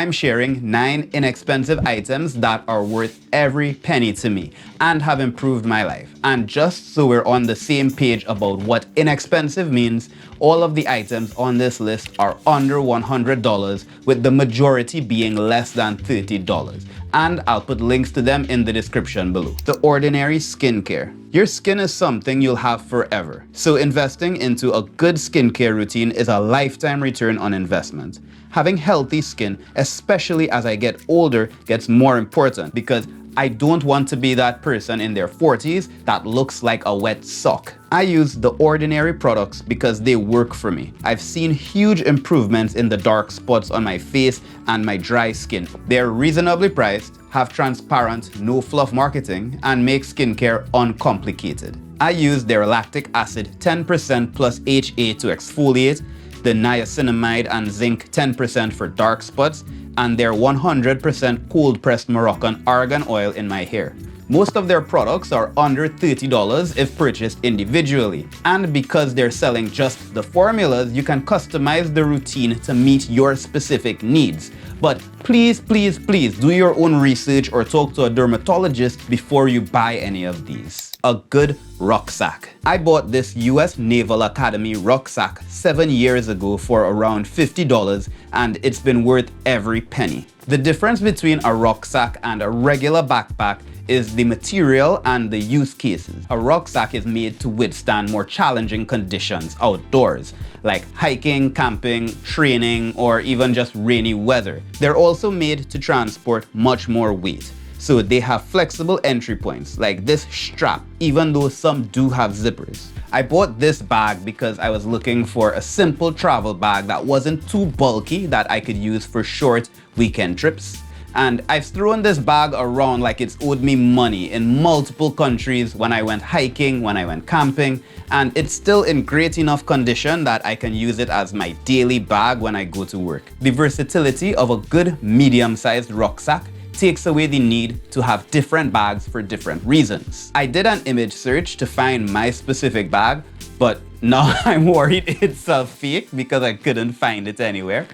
I'm sharing 9 inexpensive items that are worth every penny to me and have improved my life. And just so we're on the same page about what inexpensive means, all of the items on this list are under $100, with the majority being less than $30. And I'll put links to them in the description below. The ordinary skincare. Your skin is something you'll have forever, so investing into a good skincare routine is a lifetime return on investment. Having healthy skin, especially as I get older, gets more important because I don't want to be that person in their 40s that looks like a wet sock. I use The Ordinary products because they work for me. I've seen huge improvements in the dark spots on my face and my dry skin. They're reasonably priced, have transparent, no fluff marketing, and make skincare uncomplicated. I use their lactic acid 10% plus HA to exfoliate, the niacinamide and zinc 10% for dark spots, and their 100% cold-pressed Moroccan argan oil in my hair. Most of their products are under $30 if purchased individually. And because they're selling just the formulas, you can customize the routine to meet your specific needs. But please, please, please do your own research or talk to a dermatologist before you buy any of these. A good rucksack. I bought this US Naval Academy rucksack 7 years ago for around $50, and it's been worth every penny. The difference between a rucksack and a regular backpack is the material and the use cases. A rucksack is made to withstand more challenging conditions outdoors, like hiking, camping, training, or even just rainy weather. They're also made to transport much more weight. So they have flexible entry points, like this strap, even though some do have zippers. I bought this bag because I was looking for a simple travel bag that wasn't too bulky that I could use for short weekend trips. And I've thrown this bag around like it's owed me money in multiple countries when I went hiking, when I went camping, and it's still in great enough condition that I can use it as my daily bag when I go to work. The versatility of a good medium-sized rucksack takes away the need to have different bags for different reasons. I did an image search to find my specific bag, but now I'm worried it's a fake because I couldn't find it anywhere.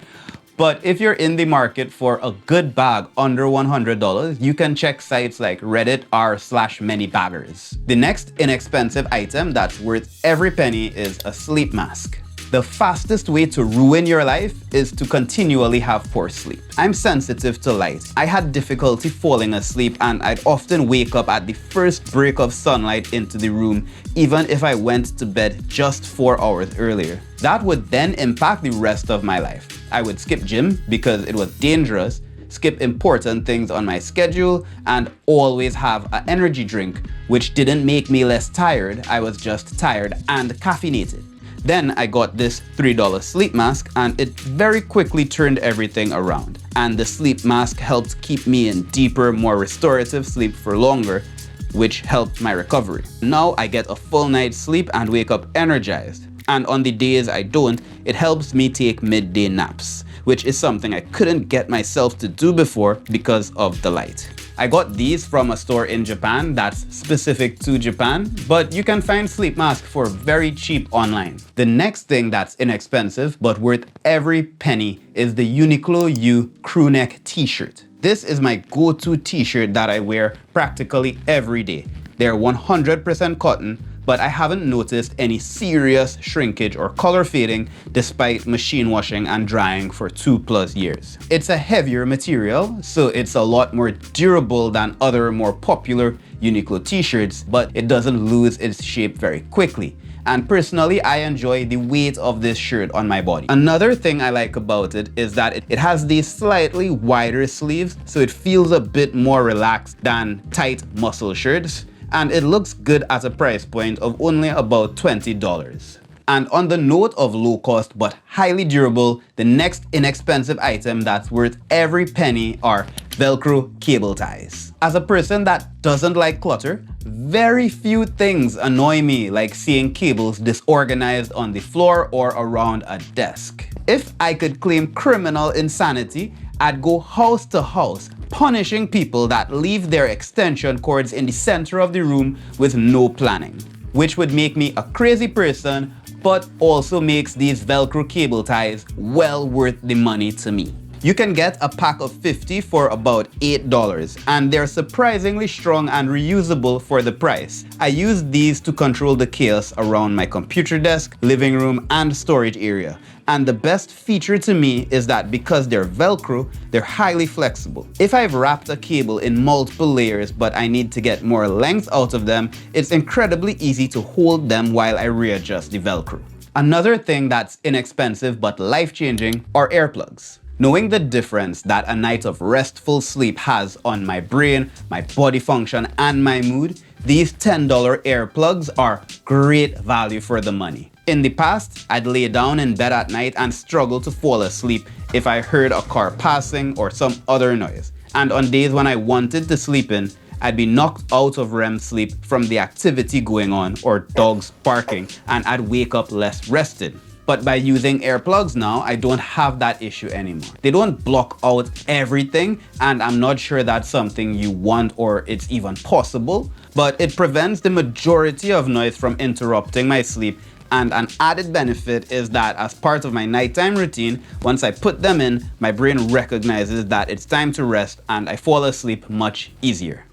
But if you're in the market for a good bag under $100, you can check sites like Reddit r/manybaggers. The next inexpensive item that's worth every penny is a sleep mask. The fastest way to ruin your life is to continually have poor sleep. I'm sensitive to light. I had difficulty falling asleep, and I'd often wake up at the first break of sunlight into the room, even if I went to bed just 4 hours earlier. That would then impact the rest of my life. I would skip gym because it was dangerous, skip important things on my schedule, and always have an energy drink, which didn't make me less tired. I was just tired and caffeinated. Then I got this $3 sleep mask, and it very quickly turned everything around. And the sleep mask helped keep me in deeper, more restorative sleep for longer, which helped my recovery. Now I get a full night's sleep and wake up energized. And on the days I don't, it helps me take midday naps, which is something I couldn't get myself to do before because of the light. I got these from a store in Japan that's specific to Japan, but you can find sleep masks for very cheap online. The next thing that's inexpensive but worth every penny is the Uniqlo U crewneck t-shirt. This is my go-to t-shirt that I wear practically every day. They're 100% cotton, but I haven't noticed any serious shrinkage or color fading despite machine washing and drying for 2+ years. It's a heavier material, so it's a lot more durable than other more popular Uniqlo t-shirts, but it doesn't lose its shape very quickly. And personally, I enjoy the weight of this shirt on my body. Another thing I like about it is that it has these slightly wider sleeves, so it feels a bit more relaxed than tight muscle shirts. And it looks good at a price point of only about $20. And on the note of low cost but highly durable, the next inexpensive item that's worth every penny are Velcro cable ties. As a person that doesn't like clutter, very few things annoy me, like seeing cables disorganized on the floor or around a desk. If I could claim criminal insanity, I'd go house to house, punishing people that leave their extension cords in the center of the room with no planning, which would make me a crazy person, but also makes these Velcro cable ties well worth the money to me. You can get a pack of 50 for about $8, and they're surprisingly strong and reusable for the price. I use these to control the chaos around my computer desk, living room, and storage area. And the best feature to me is that because they're Velcro, they're highly flexible. If I've wrapped a cable in multiple layers but I need to get more length out of them, it's incredibly easy to hold them while I readjust the Velcro. Another thing that's inexpensive but life-changing are earplugs. Knowing the difference that a night of restful sleep has on my brain, my body function, and my mood, these $10 earplugs are great value for the money. In the past, I'd lay down in bed at night and struggle to fall asleep if I heard a car passing or some other noise. And on days when I wanted to sleep in, I'd be knocked out of REM sleep from the activity going on or dogs barking, and I'd wake up less rested. But by using earplugs now, I don't have that issue anymore. They don't block out everything, and I'm not sure that's something you want or it's even possible, but it prevents the majority of noise from interrupting my sleep. And an added benefit is that as part of my nighttime routine, once I put them in, my brain recognizes that it's time to rest and I fall asleep much easier.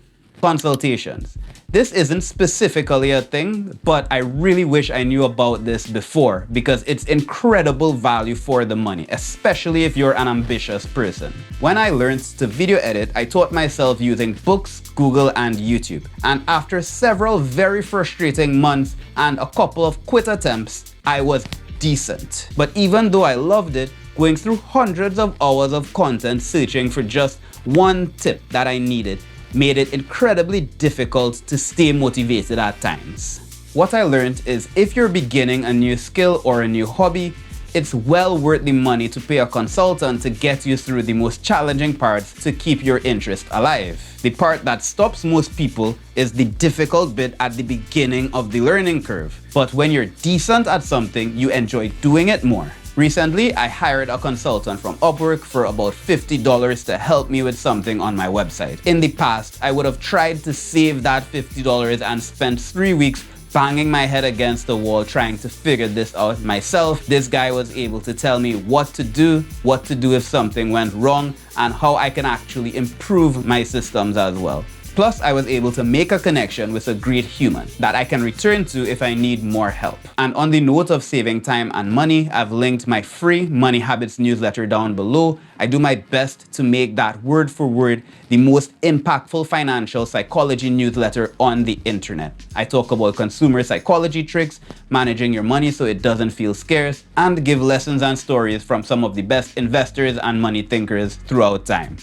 Consultations. This isn't specifically a thing, but I really wish I knew about this before because it's incredible value for the money, especially if you're an ambitious person. When I learned to video edit, I taught myself using books, Google, and YouTube. And after several very frustrating months and a couple of quit attempts, I was decent. But even though I loved it, going through hundreds of hours of content searching for just one tip that I needed made it incredibly difficult to stay motivated at times. What I learned is if you're beginning a new skill or a new hobby, it's well worth the money to pay a consultant to get you through the most challenging parts to keep your interest alive. The part that stops most people is the difficult bit at the beginning of the learning curve. But when you're decent at something, you enjoy doing it more. Recently, I hired a consultant from Upwork for about $50 to help me with something on my website. In the past, I would have tried to save that $50 and spent 3 weeks banging my head against the wall trying to figure this out myself. This guy was able to tell me what to do if something went wrong, and how I can actually improve my systems as well. Plus, I was able to make a connection with a great human that I can return to if I need more help. And on the note of saving time and money, I've linked my free Money Habits newsletter down below. I do my best to make that word for word the most impactful financial psychology newsletter on the internet. I talk about consumer psychology tricks, managing your money so it doesn't feel scarce, and give lessons and stories from some of the best investors and money thinkers throughout time.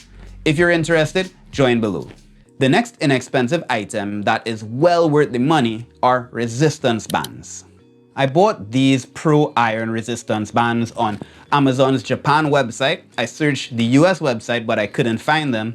If you're interested, join below. The next inexpensive item that is well worth the money are resistance bands. I bought these Pro Iron resistance bands on Amazon's Japan website. I searched the US website, but I couldn't find them.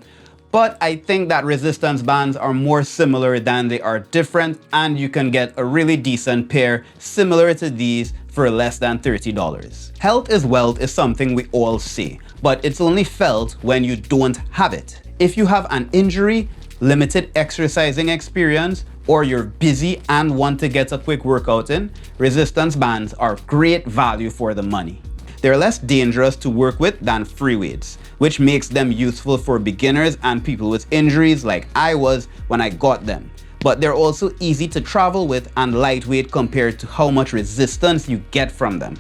But I think that resistance bands are more similar than they are different, and you can get a really decent pair similar to these for less than $30. Health is wealth is something we all say, but it's only felt when you don't have it. If you have an injury, limited exercising experience, or you're busy and want to get a quick workout in, resistance bands are great value for the money. They're less dangerous to work with than free weights, which makes them useful for beginners and people with injuries like I was when I got them. But they're also easy to travel with and lightweight compared to how much resistance you get from them.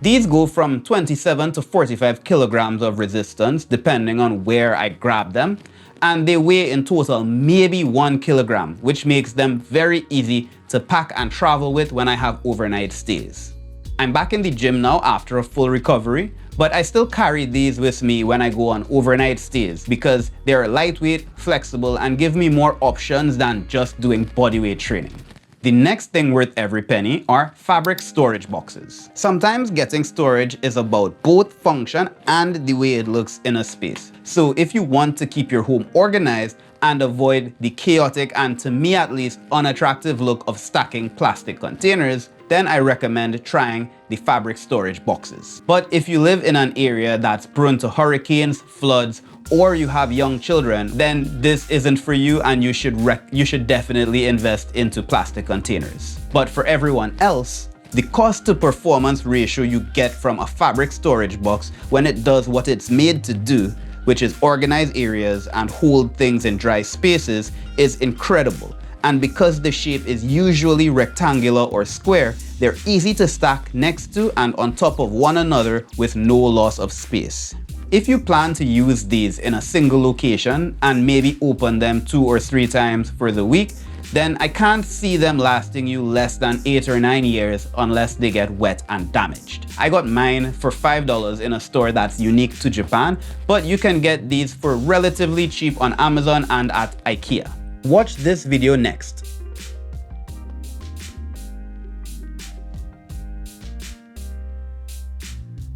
These go from 27 to 45 kilograms of resistance depending on where I grab them, and they weigh in total maybe 1 kilogram, which makes them very easy to pack and travel with when I have overnight stays. I'm back in the gym now after a full recovery, but I still carry these with me when I go on overnight stays because they're lightweight, flexible, and give me more options than just doing bodyweight training. The next thing worth every penny are fabric storage boxes. Sometimes getting storage is about both function and the way it looks in a space. So if you want to keep your home organized and avoid the chaotic and, to me at least, unattractive look of stacking plastic containers, then I recommend trying the fabric storage boxes. But if you live in an area that's prone to hurricanes, floods, or you have young children, then this isn't for you and you should definitely invest into plastic containers. But for everyone else, The cost to performance ratio you get from a fabric storage box when it does what it's made to do, which is organize areas and hold things in dry spaces, is incredible. And because the shape is usually rectangular or square, they're easy to stack next to and on top of one another with no loss of space. If you plan to use these in a single location and maybe open them 2 or 3 times for the week, then I can't see them lasting you less than 8 or 9 years unless they get wet and damaged. I got mine for $5 in a store that's unique to Japan, but you can get these for relatively cheap on Amazon and at IKEA. Watch this video next.